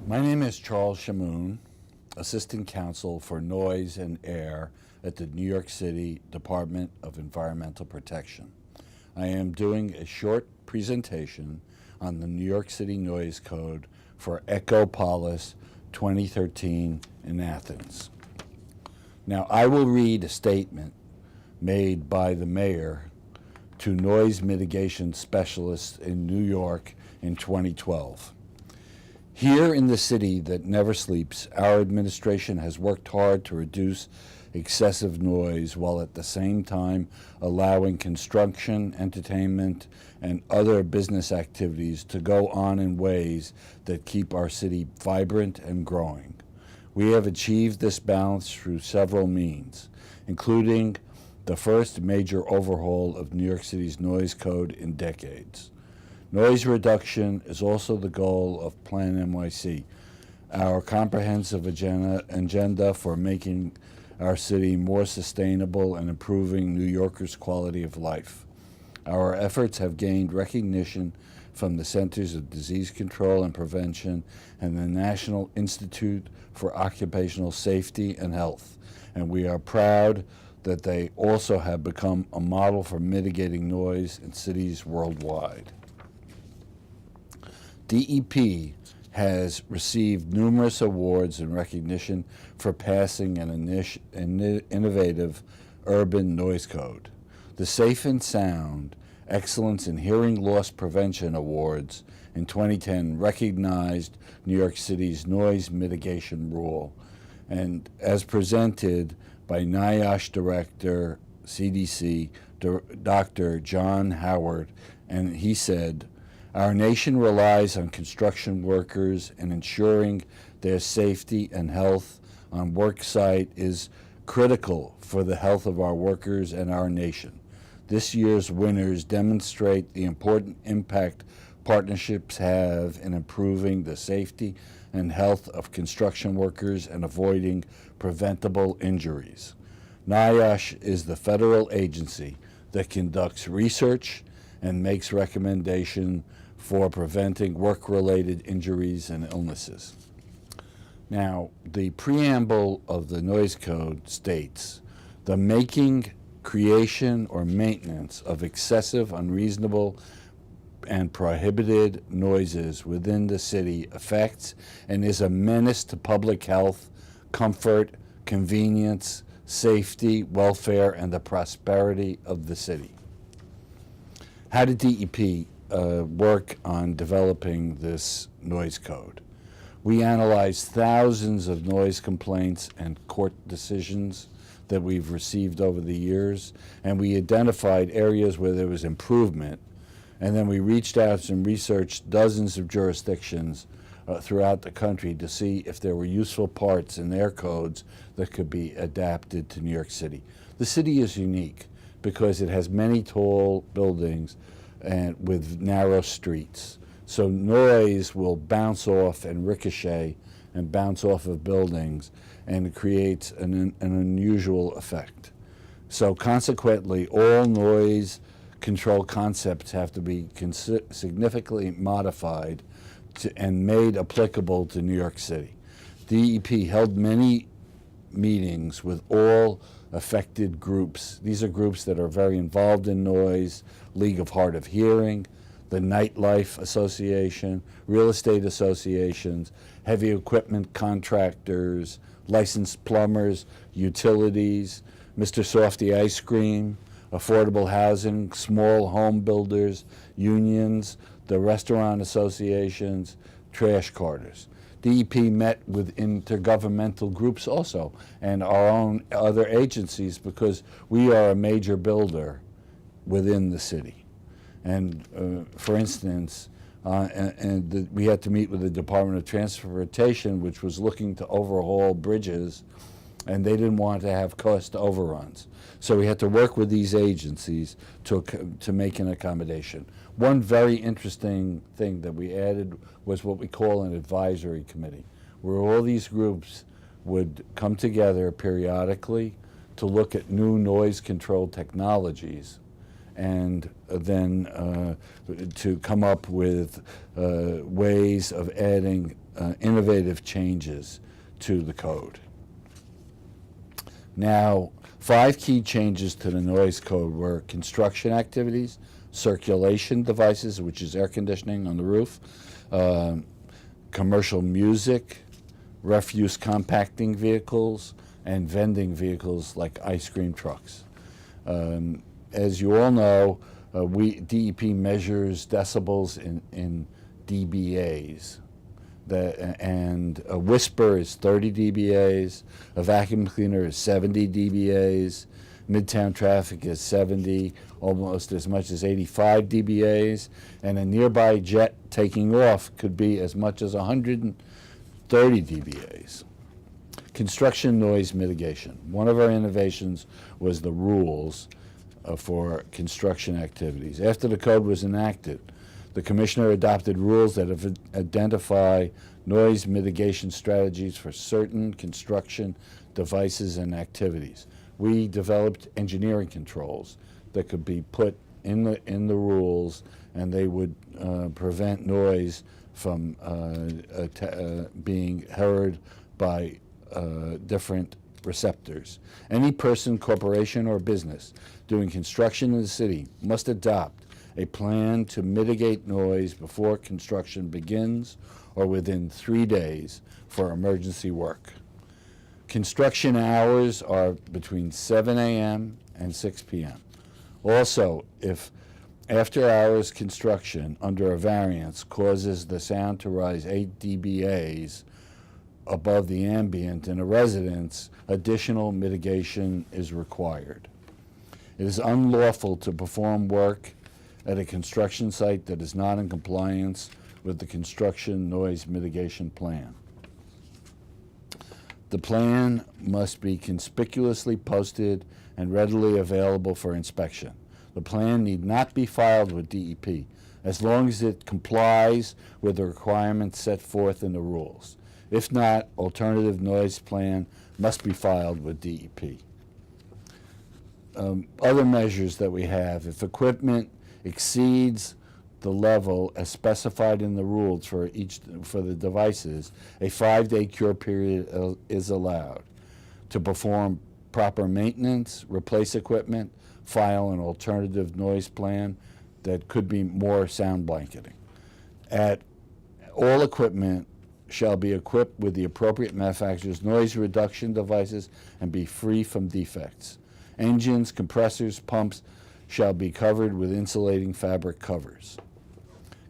My name is Charles Shamoon, Assistant Counsel for Noise and Air at the New York City Department of Environmental Protection. I am doing a short presentation on the New York City Noise Code for Echopolis 2013 in Athens. Now, I will read a statement made by the mayor to noise mitigation specialists in New York in 2012. Here in the city that never sleeps, our administration has worked hard to reduce excessive noise while at the same time allowing construction, entertainment, and other business activities to go on in ways that keep our city vibrant and growing. We have achieved this balance through several means, including the first major overhaul of New York City's noise code in decades. Noise reduction is also the goal of Plan NYC, our comprehensive agenda for making our city more sustainable and improving New Yorkers' quality of life. Our efforts have gained recognition from the Centers of Disease Control and Prevention and the National Institute for Occupational Safety and Health, and we are proud that they also have become a model for mitigating noise in cities worldwide. DEP has received numerous awards and recognition for passing an innovative urban noise code. The Safe and Sound Excellence in Hearing Loss Prevention Awards in 2010 recognized New York City's noise mitigation rule, and as presented by NIOSH Director, CDC, Dr. John Howard, and he said, "Our nation relies on construction workers, and ensuring their safety and health on work site is critical for the health of our workers and our nation. This year's winners demonstrate the important impact partnerships have in improving the safety and health of construction workers and avoiding preventable injuries." NIOSH is the federal agency that conducts research and makes recommendations for preventing work-related injuries and illnesses. Now, the preamble of the noise code states, "The making, creation, or maintenance of excessive, unreasonable, and prohibited noises within the city affects and is a menace to public health, comfort, convenience, safety, welfare, and the prosperity of the city." How did DEP work on developing this noise code? We analyzed thousands of noise complaints and court decisions that we've received over the years, and we identified areas where there was improvement, and then we reached out and researched dozens of jurisdictions throughout the country to see if there were useful parts in their codes that could be adapted to New York City. The city is unique because it has many tall buildings and with narrow streets. So noise will bounce off and ricochet and bounce off of buildings, and it creates an unusual effect. So consequently, all noise control concepts have to be significantly modified and made applicable to New York City. DEP held many meetings with all affected groups. These are groups that are very involved in noise: League of Hard of Hearing, the Nightlife Association, real estate associations, heavy equipment contractors, licensed plumbers, utilities, Mr. Softy Ice Cream, affordable housing, small home builders, unions, the restaurant associations, trash carters. DEP met with intergovernmental groups also, and our own other agencies, because we are a major builder within the city. And for instance, we had to meet with the Department of Transportation, which was looking to overhaul bridges, and they didn't want to have cost overruns. So we had to work with these agencies to make an accommodation. One very interesting thing that we added was what we call an advisory committee, where all these groups would come together periodically to look at new noise control technologies, and then to come up with ways of adding innovative changes to the code. Now, 5 key changes to the noise code were construction activities, circulation devices, which is air conditioning on the roof, commercial music, refuse compacting vehicles, and vending vehicles like ice cream trucks. As you all know, DEP measures decibels in dBAs. And a whisper is 30 dBAs, a vacuum cleaner is 70 dBAs, midtown traffic is 70, almost as much as 85 dBAs, and a nearby jet taking off could be as much as 130 dBAs. Construction noise mitigation. One of our innovations was the rules for construction activities. After the code was enacted, the Commissioner adopted rules that identify noise mitigation strategies for certain construction devices and activities. We developed engineering controls that could be put in the rules, and they would prevent noise from being heard by different receptors. Any person, corporation, or business doing construction in the city must adopt a plan to mitigate noise before construction begins or within 3 days for emergency work. Construction hours are between 7 a.m. and 6 p.m. Also, if after-hours construction under a variance causes the sound to rise 8 dBAs above the ambient in a residence, additional mitigation is required. It is unlawful to perform work at a construction site that is not in compliance with the construction noise mitigation plan. The plan must be conspicuously posted and readily available for inspection. The plan need not be filed with DEP as long as it complies with the requirements set forth in the rules. If not, alternative noise plan must be filed with DEP. Other measures that we have: if equipment exceeds the level as specified in the rules for the devices, a 5-day cure period is allowed to perform proper maintenance, replace equipment, file an alternative noise plan that could be more sound blanketing. All equipment shall be equipped with the appropriate manufacturer's noise reduction devices and be free from defects. Engines, compressors, pumps shall be covered with insulating fabric covers.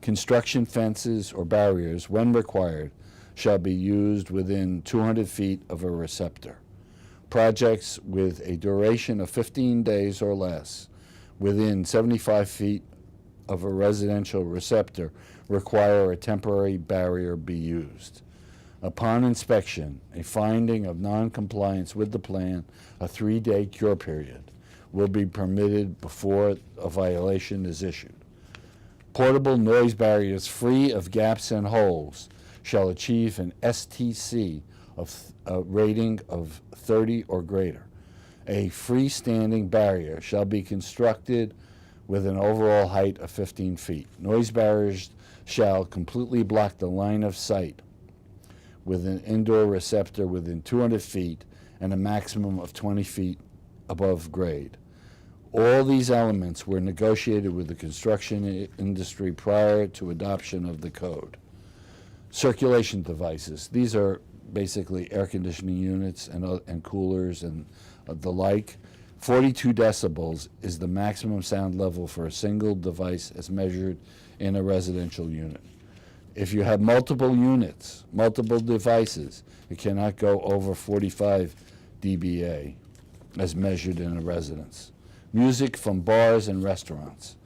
Construction fences or barriers, when required, shall be used within 200 feet of a receptor. Projects with a duration of 15 days or less within 75 feet of a residential receptor require a temporary barrier be used. Upon inspection, a finding of non-compliance with the plan, a 3-day cure period will be permitted before a violation is issued. Portable noise barriers free of gaps and holes shall achieve an STC of a rating of 30 or greater. A freestanding barrier shall be constructed with an overall height of 15 feet. Noise barriers shall completely block the line of sight with an indoor receptor within 200 feet and a maximum of 20 feet above grade. All these elements were negotiated with the construction industry prior to adoption of the code. Circulation devices. These are basically air conditioning units and coolers and the like. 42 decibels is the maximum sound level for a single device as measured in a residential unit. If you have multiple units, multiple devices, it cannot go over 45 dBA as measured in a residence. Music from bars and restaurants.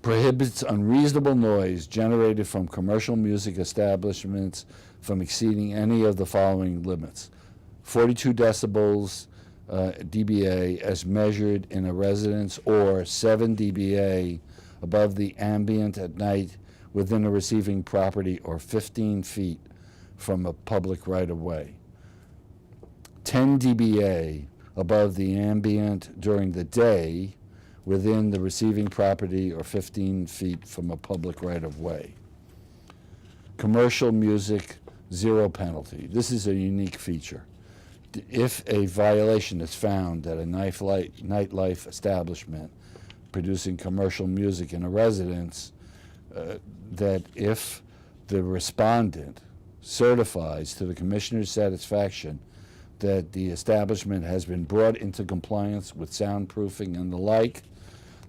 Prohibits unreasonable noise generated from commercial music establishments from exceeding any of the following limits: 42 decibels dBA as measured in a residence, or 7 dBA above the ambient at night within a receiving property, or 15 feet from a public right-of-way. 10 dBA above the ambient during the day within the receiving property, or 15 feet from a public right-of-way. Commercial music zero penalty. This is a unique feature. If a violation is found at a nightlife establishment producing commercial music in a residence, that if the respondent certifies to the commissioner's satisfaction that the establishment has been brought into compliance with soundproofing and the like,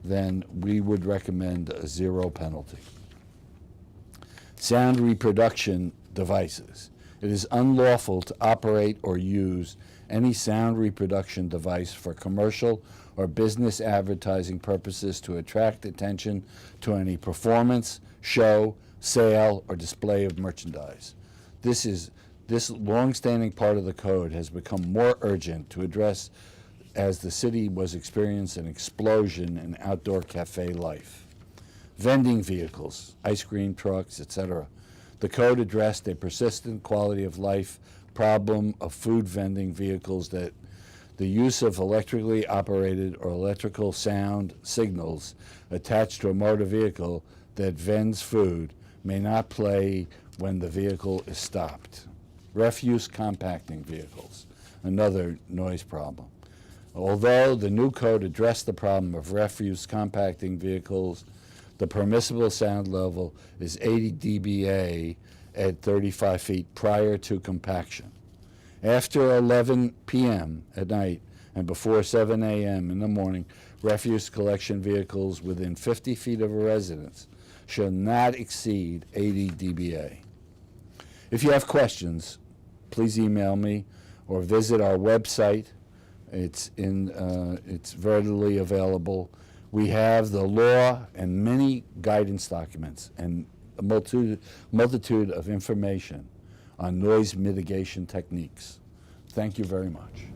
then we would recommend a zero penalty. Sound reproduction devices. It is unlawful to operate or use any sound reproduction device for commercial or business advertising purposes to attract attention to any performance, show, sale, or display of merchandise. This long-standing part of the code has become more urgent to address as the city was experiencing an explosion in outdoor cafe life. Vending vehicles, ice cream trucks, etc. The code addressed a persistent quality of life problem of food vending vehicles that the use of electrically operated or electrical sound signals attached to a motor vehicle that vends food may not play when the vehicle is stopped. Refuse compacting vehicles, another noise problem. Although the new code addressed the problem of refuse compacting vehicles, the permissible sound level is 80 dBA at 35 feet prior to compaction. After 11 p.m. at night and before 7 a.m. in the morning, refuse collection vehicles within 50 feet of a residence shall not exceed 80 dBA. If you have questions, please email me or visit our website. It's readily available. We have the law and many guidance documents and a multitude of information on noise mitigation techniques. Thank you very much.